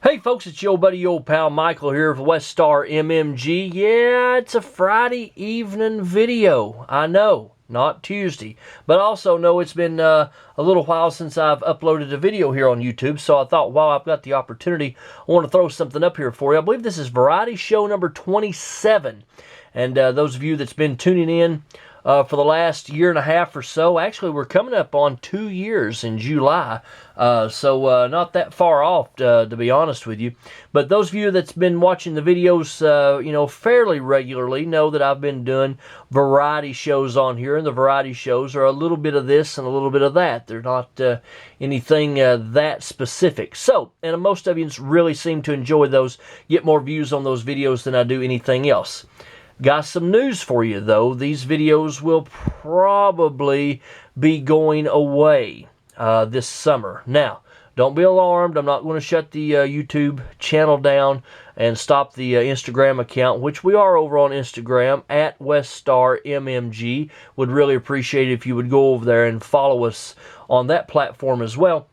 Hey folks, it's your buddy, your old pal Michael here of WestStar MMG. Yeah, it's a Friday evening video. I know, not Tuesday. But also know it's been a little while since I've uploaded a video here on YouTube. So I thought, while I've got the opportunity, I want to throw something up here for you. I believe this is Variety Show number 27. And those of you that's been tuning in for the last year and a half or so. Actually, we're coming up on 2 years in July, so not that far off, to be honest with you. But those of you that's been watching the videos, fairly regularly know that I've been doing variety shows on here, and the variety shows are a little bit of this and a little bit of that. They're not anything that specific. So, and most of you really seem to enjoy those, get more views on those videos than I do anything else. Got some news for you, though. These videos will probably be going away this summer. Now, don't be alarmed. I'm not going to shut the YouTube channel down and stop the Instagram account, which we are over on Instagram, at WestStarMMG. Would really appreciate it if you would go over there and follow us on that platform as well.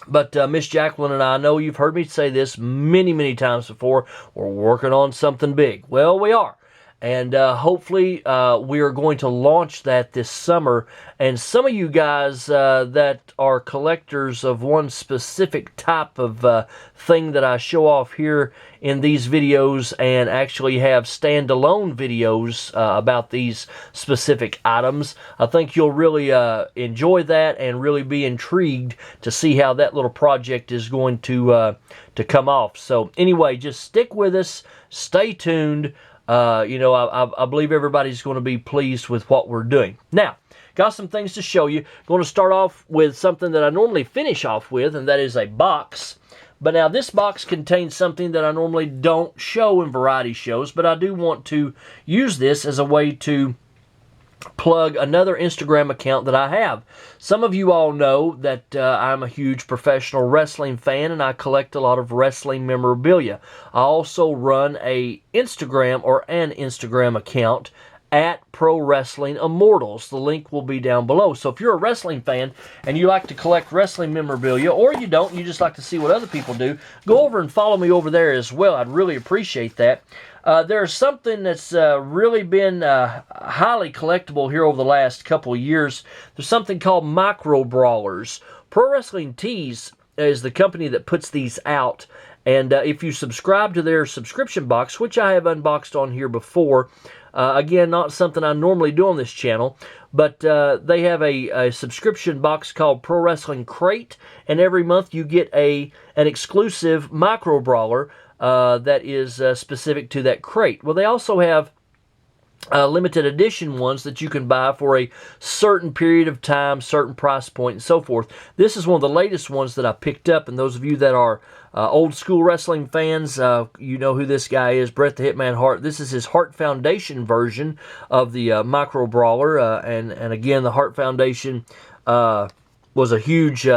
But Miss Jacqueline and I know you've heard me say this many, many times before. We're working on something big. Well, we are. And hopefully we are going to launch that this summer. And some of you guys that are collectors of one specific type of thing that I show off here in these videos, and actually have standalone videos about these specific items, I think you'll really enjoy that and really be intrigued to see how that little project is going to come off. So anyway, just stick with us. Stay tuned. I believe everybody's going to be pleased with what we're doing. Now, got some things to show you. Going to start off with something that I normally finish off with, and that is a box. But now this box contains something that I normally don't show in variety shows, but I do want to use this as a way to plug another Instagram account that I have. Some of you all know that I'm a huge professional wrestling fan, and I collect a lot of wrestling memorabilia. I also run an Instagram account at Pro Wrestling Immortals. The link will be down below. So if you're a wrestling fan and you like to collect wrestling memorabilia, or you don't, you just like to see what other people do, go over and follow me over there as well. I'd really appreciate that. There's something that's really been highly collectible here over the last couple of years. There's something called micro brawlers. Pro Wrestling Tees is the company that puts these out. And if you subscribe to their subscription box, which I have unboxed on here before, again, not something I normally do on this channel, but they have a subscription box called Pro Wrestling Crate, and every month you get an exclusive micro brawler that is specific to that crate. Well, they also have limited edition ones that you can buy for a certain period of time, certain price point, and so forth. This is one of the latest ones that I picked up, and those of you that are old school wrestling fans, you know who this guy is, Bret the Hitman Hart. This is his Hart Foundation version of the micro brawler, and again, the Hart Foundation was a huge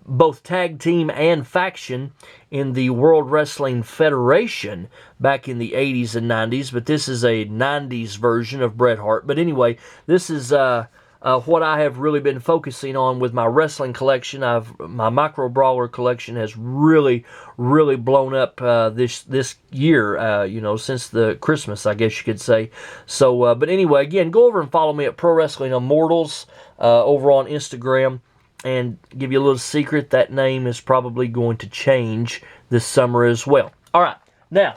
both tag team and faction in the World Wrestling Federation back in the 80s and 90s, but this is a 90s version of Bret Hart. But anyway, this is what I have really been focusing on with my wrestling collection. My micro brawler collection has really blown up this year, since the Christmas, I guess you could say. So, but anyway, again, go over and follow me at Pro Wrestling Immortals over on Instagram. And give you a little secret, that name is probably going to change this summer as well. All right, now,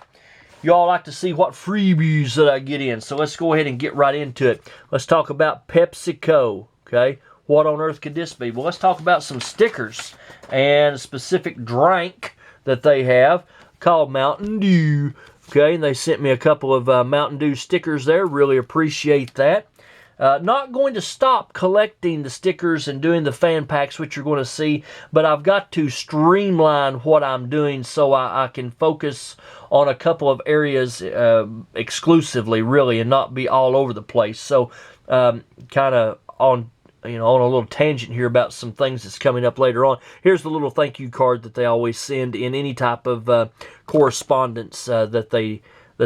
you all like to see what freebies that I get in, so let's go ahead and get right into it. Let's talk about PepsiCo, okay? What on earth could this be? Well, let's talk about some stickers and a specific drink that they have called Mountain Dew, okay? And they sent me a couple of Mountain Dew stickers there. Really appreciate that. Not going to stop collecting the stickers and doing the fan packs, which you're going to see, but I've got to streamline what I'm doing so I can focus on a couple of areas exclusively, really, and not be all over the place. So, kind of on a little tangent here about some things that's coming up later on. Here's the little thank you card that they always send in any type of correspondence that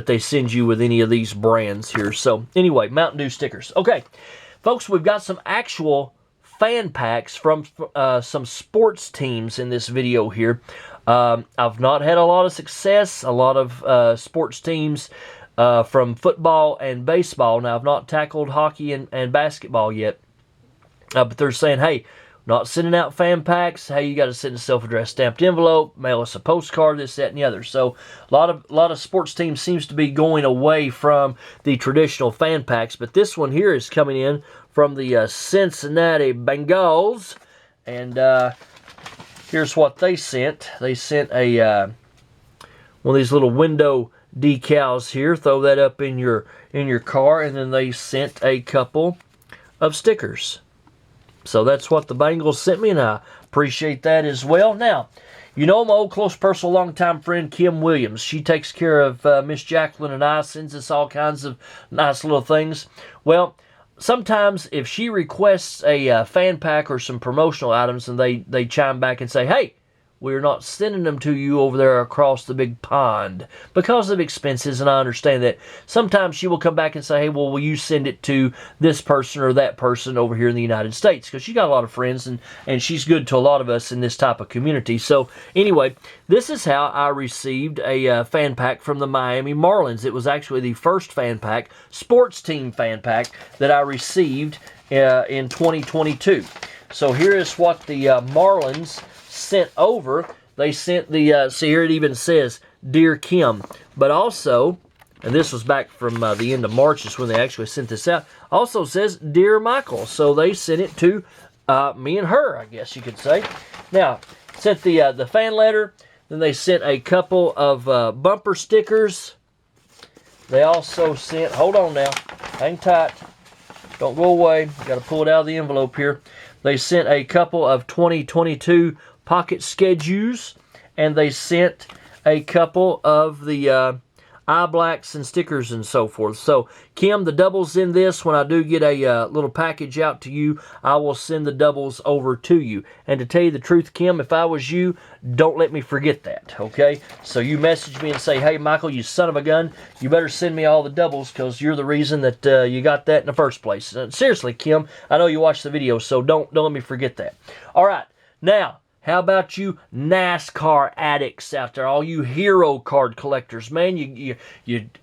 they send you with any of these brands here. So anyway, Mountain Dew stickers. Okay, folks, we've got some actual fan packs from some sports teams in this video here. I've not had a lot of success. A lot of sports teams from football and baseball. Now, I've not tackled hockey and basketball yet. But they're saying, hey, not sending out fan packs. Hey, you got to send a self-addressed stamped envelope, mail us a postcard, this, that, and the other. So a lot of sports teams seems to be going away from the traditional fan packs. But this one here is coming in from the Cincinnati Bengals. And here's what they sent. They sent a one of these little window decals here. Throw that up in your car. And then they sent a couple of stickers. So that's what the Bengals sent me, and I appreciate that as well. Now, you know my old close personal longtime friend Kim Williams. She takes care of Miss Jacqueline and I, sends us all kinds of nice little things. Well, sometimes if she requests a fan pack or some promotional items and they chime back and say, hey, we're not sending them to you over there across the big pond because of expenses, and I understand that. Sometimes she will come back and say, hey, well, will you send it to this person or that person over here in the United States? Because she got a lot of friends, and she's good to a lot of us in this type of community. So anyway, this is how I received a fan pack from the Miami Marlins. It was actually the first fan pack, sports team fan pack, that I received in 2022. So here is what the Marlins sent over. They sent the, see here it even says, Dear Kim. But also, and this was back from the end of March is when they actually sent this out, also says, Dear Michael. So they sent it to me and her, I guess you could say. Now, sent the fan letter. Then they sent a couple of bumper stickers. They also sent, hold on now, hang tight. Don't go away. Got to pull it out of the envelope here. They sent a couple of 2022 pocket schedules, and they sent a couple of the eye blacks and stickers and so forth. So, Kim, the doubles in this, when I do get a little package out to you, I will send the doubles over to you. And to tell you the truth, Kim, if I was you, don't let me forget that, okay? So you message me and say, hey, Michael, you son of a gun, you better send me all the doubles because you're the reason that you got that in the first place. Seriously, Kim, I know you watched the video, so don't let me forget that. All right, now, how about you NASCAR addicts out there, all you hero card collectors? Man, you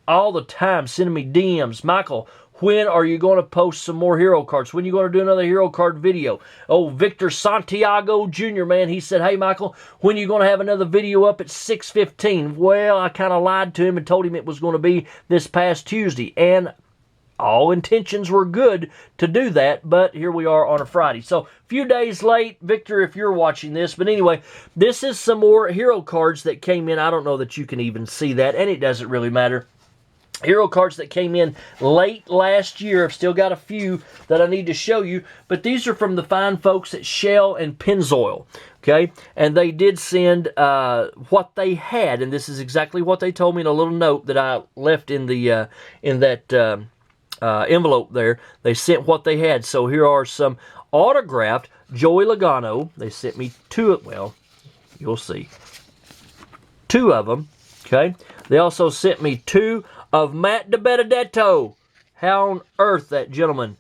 all the time sending me DMs. Michael, when are you going to post some more hero cards? When are you going to do another hero card video? Oh, Victor Santiago Jr., man, he said, hey, Michael, when are you going to have another video up at 6:15? Well, I kind of lied to him and told him it was going to be this past Tuesday, and all intentions were good to do that, but here we are on a Friday. So, a few days late, Victor, if you're watching this. But anyway, this is some more hero cards that came in. I don't know that you can even see that, and it doesn't really matter. Hero cards that came in late last year. I've still got a few that I need to show you, but these are from the fine folks at Shell and Pennzoil. Okay, and they did send what they had, and this is exactly what they told me in a little note that I left in the envelope there. They sent what they had. So here are some autographed Joey Logano. They sent me two, well, you'll see, two of them. Okay, they also sent me two of Matt DiBenedetto. How on earth that gentleman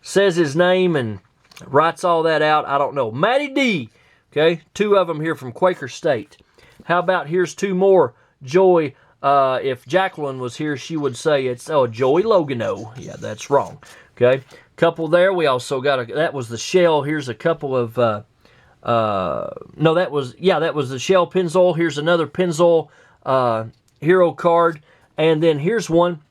says his name and writes all that out, I don't know. Matty D. Okay, two of them here from Quaker State. How about here's two more Joey. If Jacqueline was here, she would say it's Joey Logano. Yeah, that's wrong. Okay, couple there. We also got that was the Shell. Here's a couple of no, that was the Shell Pennzoil. Here's another Pennzoil hero card, and then here's one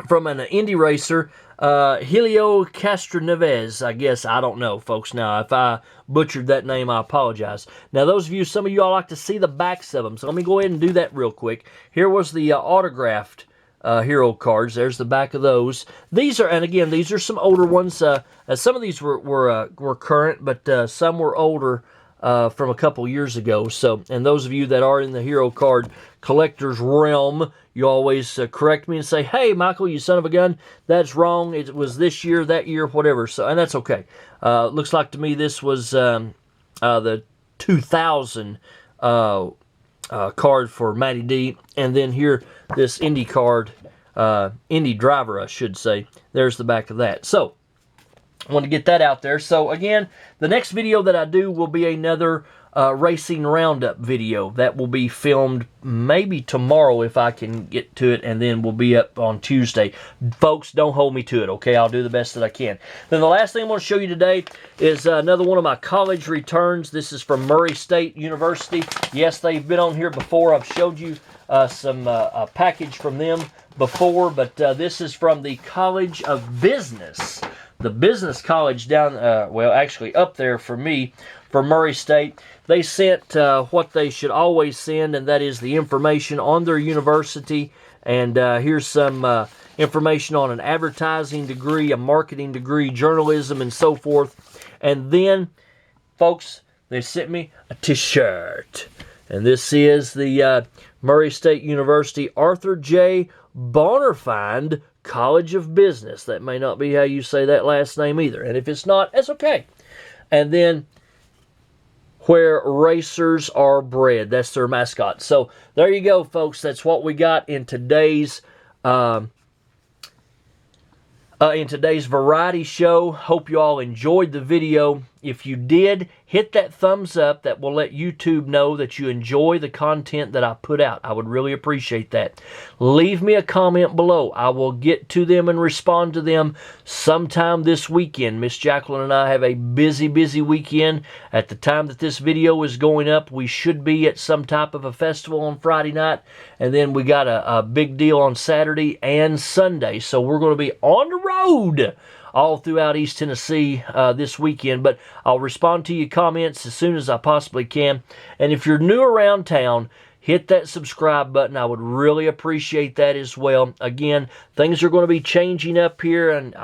from an indie racer, Helio Castroneves, I guess. I don't know, folks. Now, if I butchered that name, I apologize. Now, those of you, some of you all like to see the backs of them, so let me go ahead and do that real quick. Here was the autographed hero cards. There's the back of those. These are, and again, these are some older ones. Some of these were current, but some were older from a couple years ago. So, and those of you that are in the hero card collector's realm, you always correct me and say, hey, Michael, you son of a gun, that's wrong. It was this year, that year, whatever. So, and that's okay. Looks like to me this was the 2000 card for Matty D. And then here, this Indy card, Indy driver, I should say. There's the back of that. So, I want to get that out there. So, again, the next video that I do will be another racing roundup video that will be filmed maybe tomorrow if I can get to it, and then we'll be up on Tuesday. Folks, don't hold me to it, okay? I'll do the best that I can. Then the last thing I'm going to show you today is another one of my college returns. This is from Murray State University. Yes, they've been on here before. I've showed you a package from them before, but this is from the College of Business. The business college down, well, actually up there for me, for Murray State. They sent what they should always send, and that is the information on their university. And here's some information on an advertising degree, a marketing degree, journalism, and so forth. And then, folks, they sent me a t-shirt. And this is the Murray State University Arthur J. Bonnerfind College of Business. That may not be how you say that last name either. And if it's not, that's okay. And then Where Racers Are Bred. That's their mascot. So there you go, folks. That's what we got in today's variety show. Hope you all enjoyed the video. If you did, hit that thumbs up. That will let YouTube know that you enjoy the content that I put out. I would really appreciate that. Leave me a comment below. I will get to them and respond to them sometime this weekend. Miss Jacqueline and I have a busy weekend. At the time that this video is going up, we should be at some type of a festival on Friday night. And then we got a big deal on Saturday and Sunday. So we're going to be on the road all throughout East Tennessee this weekend. But I'll respond to your comments as soon as I possibly can. And if you're new around town, hit that subscribe button. I would really appreciate that as well. Again, things are going to be changing up here, and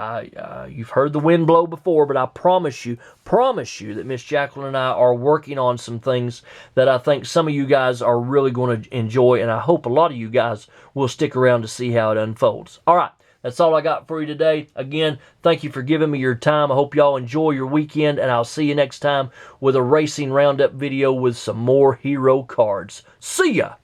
you've heard the wind blow before, but I promise you that Miss Jacqueline and I are working on some things that I think some of you guys are really going to enjoy, and I hope a lot of you guys will stick around to see how it unfolds. All right. That's all I got for you today. Again, thank you for giving me your time. I hope y'all enjoy your weekend, and I'll see you next time with a racing roundup video with some more hero cards. See ya!